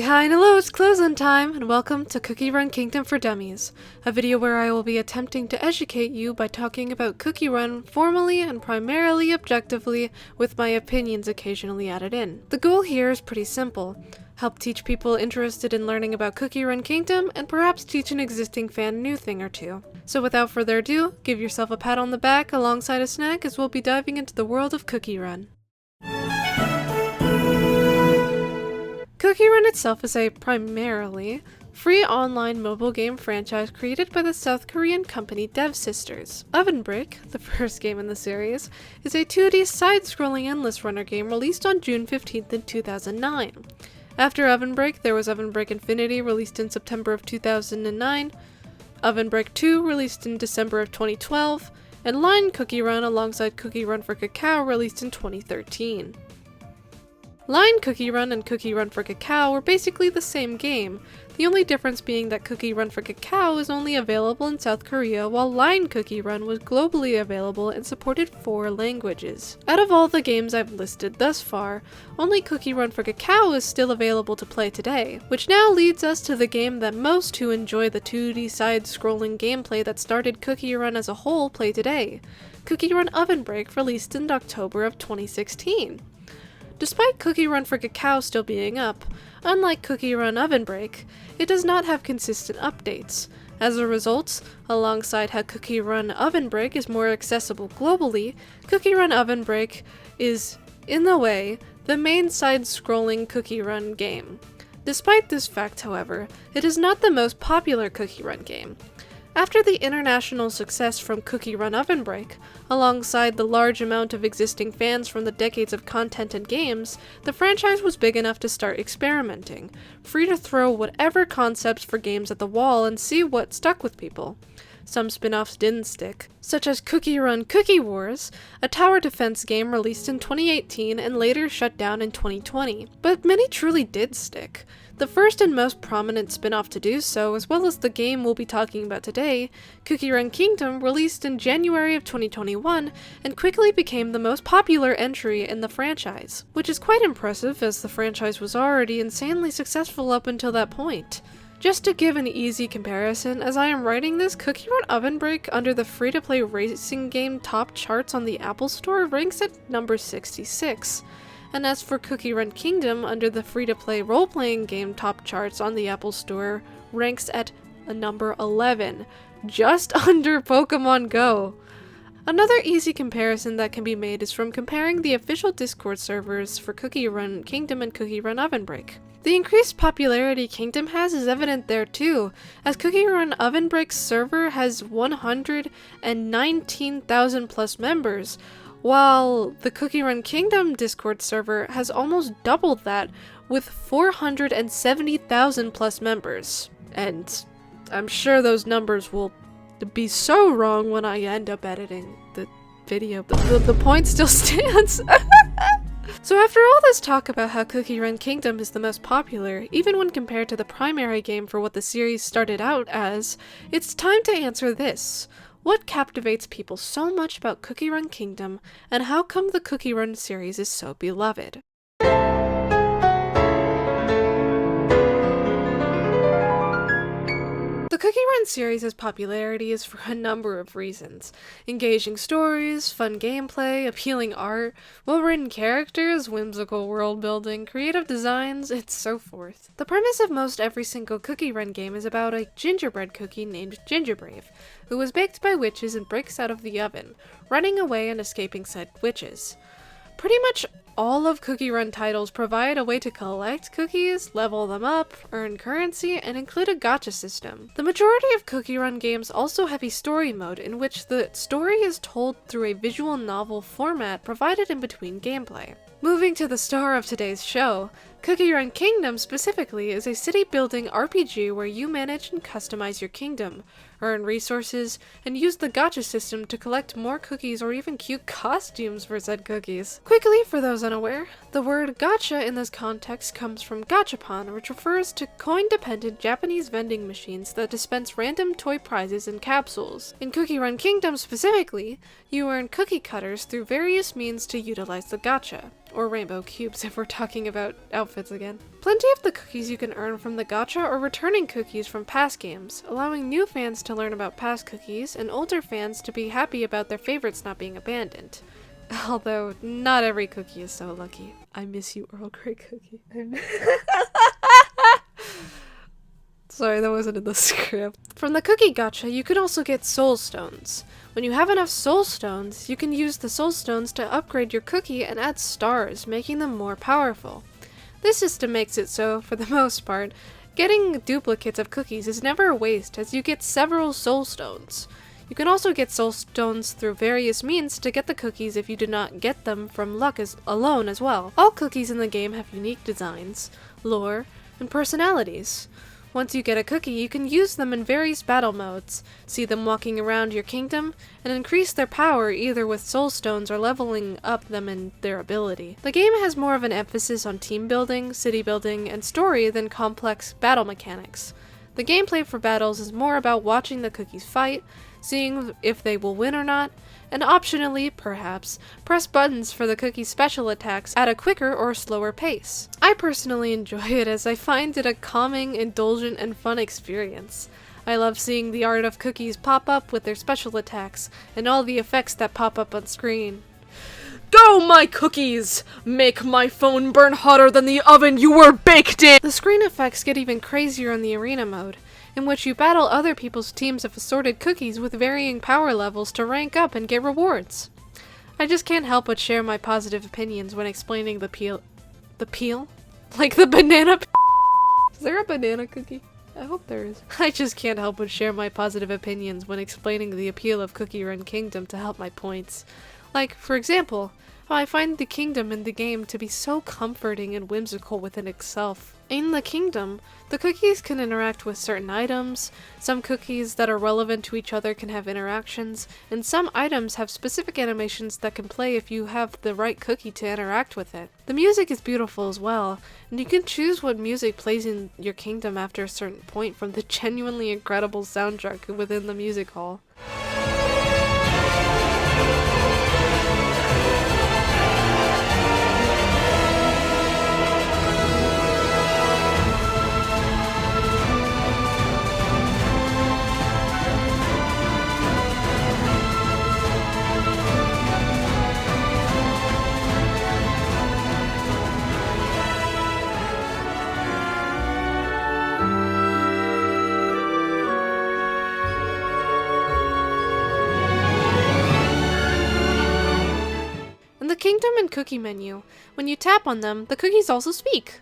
hi and hello, it's close-in time, and welcome to Cookie Run Kingdom for Dummies, a video where I will be attempting to educate you by talking about Cookie Run formally and primarily objectively, with my opinions occasionally added in. The goal here is pretty simple: help teach people interested in learning about Cookie Run Kingdom, and perhaps teach an existing fan a new thing or two. So without further ado, give yourself a pat on the back alongside a snack as we'll be diving into the world of Cookie Run. Cookie Run itself is a primarily free online mobile game franchise created by the South Korean company Dev Sisters. Oven Break, the first game in the series, is a 2D side-scrolling endless runner game released on June 15th in 2009. After Oven Break, there was Oven Break Infinity, released in September of 2009, Oven Break 2, released in December of 2012, and Line Cookie Run alongside Cookie Run for Cacao, released in 2013. Line Cookie Run and Cookie Run for Cacao were basically the same game, the only difference being that Cookie Run for Cacao is only available in South Korea, while Line Cookie Run was globally available and supported 4 languages. Out of all the games I've listed thus far, only Cookie Run for Cacao is still available to play today, which now leads us to the game that most who enjoy the 2D side-scrolling gameplay that started Cookie Run as a whole play today: Cookie Run Oven Break, released in October of 2016. Despite Cookie Run for Cacao still being up, unlike Cookie Run Oven Break, it does not have consistent updates. As a result, alongside how Cookie Run Oven Break is more accessible globally, Cookie Run Oven Break is, in a way, the main side-scrolling Cookie Run game. Despite this fact, however, it is not the most popular Cookie Run game. After the international success from Cookie Run Oven Break, alongside the large amount of existing fans from the decades of content and games, the franchise was big enough to start experimenting, free to throw whatever concepts for games at the wall and see what stuck with people. Some spin-offs didn't stick, such as Cookie Run Cookie Wars, a tower defense game released in 2018 and later shut down in 2020. But many truly did stick. The first and most prominent spin-off to do so, as well as the game we'll be talking about today, Cookie Run Kingdom, released in January of 2021 and quickly became the most popular entry in the franchise, which is quite impressive as the franchise was already insanely successful up until that point. Just to give an easy comparison, as I am writing this, Cookie Run Oven Break under the free-to-play racing game top charts on the Apple Store ranks at number 66. And as for Cookie Run Kingdom, under the free-to-play role-playing game top charts on the Apple Store, ranks at a number 11, just under Pokemon Go. Another easy comparison that can be made is from comparing the official Discord servers for Cookie Run Kingdom and Cookie Run Oven Break. The increased popularity Kingdom has is evident there too, as Cookie Run Oven Break's server has 119,000 plus members, while the Cookie Run Kingdom Discord server has almost doubled that, with 470,000 plus members. And I'm sure those numbers will be so wrong when I end up editing the video, but the point still stands. So after all this talk about how Cookie Run Kingdom is the most popular, even when compared to the primary game for what the series started out as, it's time to answer this. What captivates people so much about Cookie Run Kingdom, and how come the Cookie Run series is so beloved? The Cookie Run series' popularity is for a number of reasons: engaging stories, fun gameplay, appealing art, well-written characters, whimsical world-building, creative designs, and so forth. The premise of most every single Cookie Run game is about a gingerbread cookie named Gingerbrave, who was baked by witches and breaks out of the oven, running away and escaping said witches. Pretty much all of Cookie Run titles provide a way to collect cookies, level them up, earn currency, and include a gacha system. The majority of Cookie Run games also have a story mode in which the story is told through a visual novel format provided in between gameplay. Moving to the star of today's show, Cookie Run Kingdom specifically is a city-building RPG where you manage and customize your kingdom, earn resources, and use the gacha system to collect more cookies or even cute costumes for said cookies. Quickly, for those unaware, the word gacha in this context comes from gachapon, which refers to coin-dependent Japanese vending machines that dispense random toy prizes in capsules. In Cookie Run Kingdom specifically, you earn cookie cutters through various means to utilize the gacha, or rainbow cubes if we're talking about outfits again. Plenty of the cookies you can earn from the gacha are returning cookies from past games, allowing new fans to learn about past cookies and older fans to be happy about their favorites not being abandoned. Although, not every cookie is so lucky. I miss you, Earl Grey cookie. Sorry, that wasn't in the script. From the cookie gacha, you can also get soul stones. When you have enough soul stones, you can use the soul stones to upgrade your cookie and add stars, making them more powerful. This system makes it so, for the most part, getting duplicates of cookies is never a waste, as you get several soul stones. You can also get soul stones through various means to get the cookies if you do not get them from luck alone as well. All cookies in the game have unique designs, lore, and personalities. Once you get a cookie, you can use them in various battle modes, see them walking around your kingdom, and increase their power either with soul stones or leveling up them in their ability. The game has more of an emphasis on team building, city building, and story than complex battle mechanics. The gameplay for battles is more about watching the cookies fight, seeing if they will win or not, and optionally, perhaps, press buttons for the cookie's special attacks at a quicker or slower pace. I personally enjoy it as I find it a calming, indulgent, and fun experience. I love seeing the art of cookies pop up with their special attacks, and all the effects that pop up on screen. Go, my cookies! Make my phone burn hotter than the oven you were baked in! The screen effects get even crazier in the arena mode, in which you battle other people's teams of assorted cookies with varying power levels to rank up and get rewards. I just can't help but share my positive opinions when explaining the peel? Like the banana Is there a banana cookie? I hope there is. I just can't help but share my positive opinions when explaining the appeal of Cookie Run Kingdom to help my points. Like, for example, how I find the kingdom in the game to be so comforting and whimsical within itself. In the kingdom, the cookies can interact with certain items, some cookies that are relevant to each other can have interactions, and some items have specific animations that can play if you have the right cookie to interact with it. The music is beautiful as well, and you can choose what music plays in your kingdom after a certain point from the genuinely incredible soundtrack within the music hall. Kingdom and cookie menu. When you tap on them, the cookies also speak.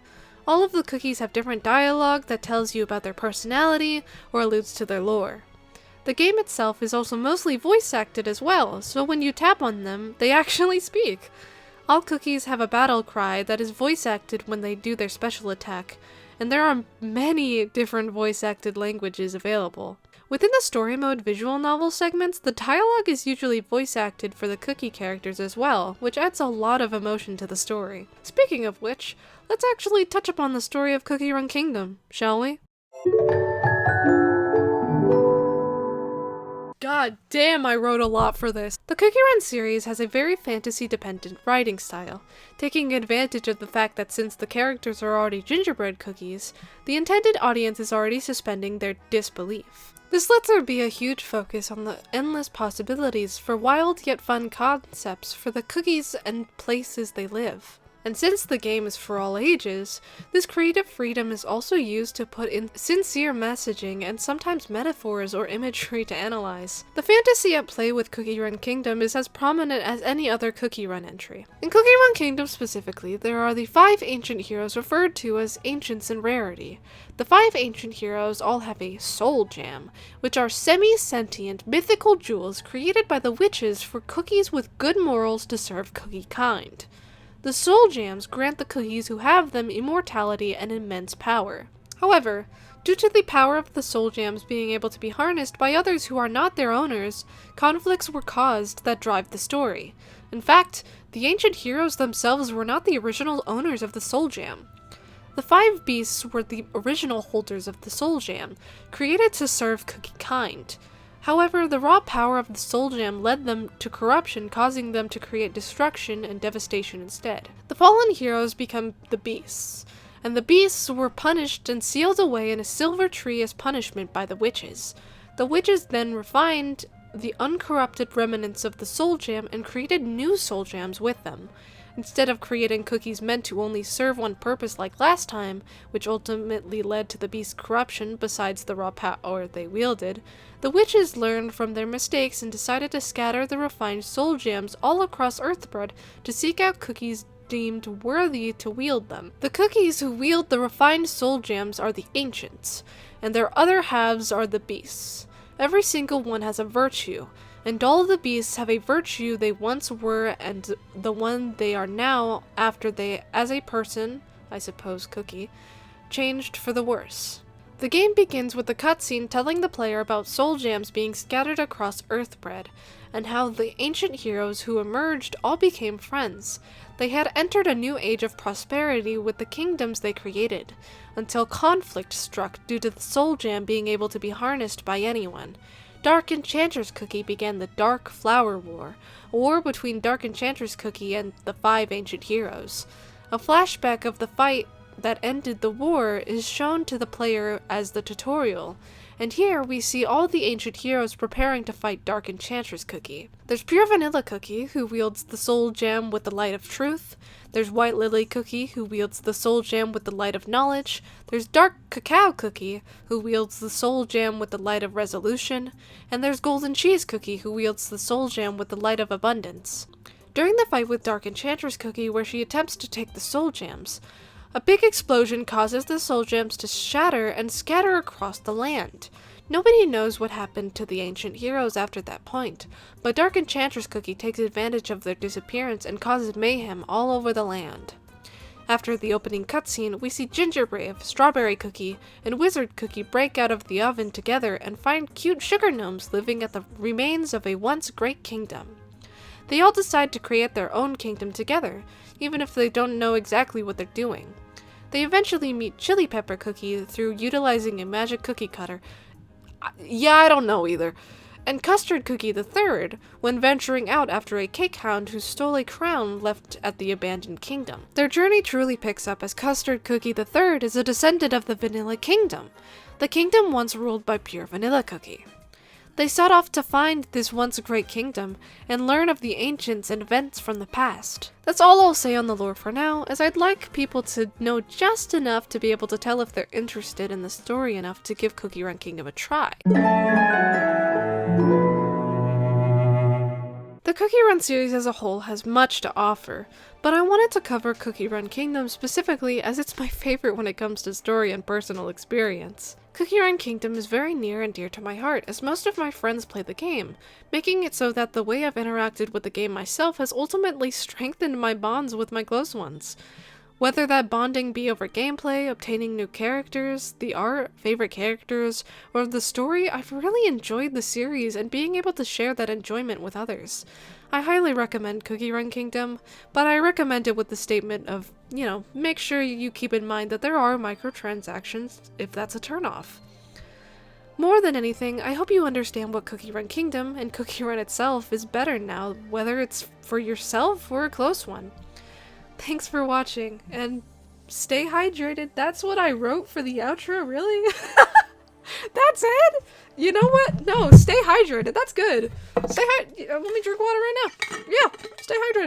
All of the cookies have different dialogue that tells you about their personality or alludes to their lore. The game itself is also mostly voice acted as well, so when you tap on them, they actually speak. All cookies have a battle cry that is voice acted when they do their special attack, and there are many different voice acted languages available. Within the story mode visual novel segments, the dialogue is usually voice acted for the cookie characters as well, which adds a lot of emotion to the story. Speaking of which, let's actually touch upon the story of Cookie Run Kingdom, shall we? God damn, I wrote a lot for this. The Cookie Run series has a very fantasy-dependent writing style, taking advantage of the fact that since the characters are already gingerbread cookies, the intended audience is already suspending their disbelief. This lets there be a huge focus on the endless possibilities for wild yet fun concepts for the cookies and places they live. And since the game is for all ages, this creative freedom is also used to put in sincere messaging and sometimes metaphors or imagery to analyze. The fantasy at play with Cookie Run Kingdom is as prominent as any other Cookie Run entry. In Cookie Run Kingdom specifically, there are the 5 ancient heroes referred to as ancients in rarity. The 5 ancient heroes all have a soul gem, which are semi-sentient mythical jewels created by the witches for cookies with good morals to serve cookie kind. The soul gems grant the cookies who have them immortality and immense power. However, due to the power of the soul gems being able to be harnessed by others who are not their owners, conflicts were caused that drive the story. In fact, the ancient heroes themselves were not the original owners of the soul gem. The 5 beasts were the original holders of the soul gem, created to serve cookie kind. However, the raw power of the soul gem led them to corruption, causing them to create destruction and devastation instead. The fallen heroes become the beasts, and the beasts were punished and sealed away in a silver tree as punishment by the witches. The witches then refined the uncorrupted remnants of the soul gem and created new soul gems with them. Instead of creating cookies meant to only serve one purpose like last time, which ultimately led to the beast's corruption besides the raw power they wielded, the witches learned from their mistakes and decided to scatter the refined soul gems all across Earthbread to seek out cookies deemed worthy to wield them. The cookies who wield the refined soul gems are the ancients, and their other halves are the beasts. Every single one has a virtue, and all the beasts have a virtue they once were and the one they are now after they, as a person, I suppose Cookie, changed for the worse. The game begins with a cutscene telling the player about soul gems being scattered across Earthbread, and how the ancient heroes who emerged all became friends. They had entered a new age of prosperity with the kingdoms they created, until conflict struck due to the soul gem being able to be harnessed by anyone. Dark Enchantress Cookie began the Dark Flower War, a war between Dark Enchantress Cookie and the 5 ancient heroes. A flashback of the fight that ended the war is shown to the player as the tutorial, and here we see all the ancient heroes preparing to fight Dark Enchantress Cookie. There's Pure Vanilla Cookie, who wields the soul gem with the light of truth. There's White Lily Cookie, who wields the soul gem with the light of knowledge. There's Dark Cacao Cookie, who wields the soul gem with the light of resolution. And there's Golden Cheese Cookie, who wields the soul gem with the light of abundance. During the fight with Dark Enchantress Cookie, where she attempts to take the soul gems, a big explosion causes the soul gems to shatter and scatter across the land. Nobody knows what happened to the ancient heroes after that point, but Dark Enchantress Cookie takes advantage of their disappearance and causes mayhem all over the land. After the opening cutscene, we see Ginger Brave, Strawberry Cookie, and Wizard Cookie break out of the oven together and find cute sugar gnomes living at the remains of a once great kingdom. They all decide to create their own kingdom together, even if they don't know exactly what they're doing. They eventually meet Chili Pepper Cookie through utilizing a magic cookie cutter. I don't know either. And Custard Cookie the Third, when venturing out after a cake hound who stole a crown left at the abandoned kingdom. Their journey truly picks up as Custard Cookie the Third is a descendant of the Vanilla Kingdom, the kingdom once ruled by Pure Vanilla Cookie. They set off to find this once great kingdom and learn of the ancients and events from the past. That's all I'll say on the lore for now, as I'd like people to know just enough to be able to tell if they're interested in the story enough to give Cookie Run Kingdom a try. The Cookie Run series as a whole has much to offer, but I wanted to cover Cookie Run Kingdom specifically as it's my favorite when it comes to story and personal experience. Cookie Run Kingdom is very near and dear to my heart, as most of my friends play the game, making it so that the way I've interacted with the game myself has ultimately strengthened my bonds with my close ones. Whether that bonding be over gameplay, obtaining new characters, the art, favorite characters, or the story, I've really enjoyed the series and being able to share that enjoyment with others. I highly recommend Cookie Run Kingdom, but I recommend it with the statement of, make sure you keep in mind that there are microtransactions if that's a turnoff. More than anything, I hope you understand what Cookie Run Kingdom and Cookie Run itself is better now, whether it's for yourself or a close one. Thanks for watching, and stay hydrated. That's what I wrote for the outro, really? That's it? You know what? No, stay hydrated. That's good. Let me drink water right now. Yeah, stay hydrated.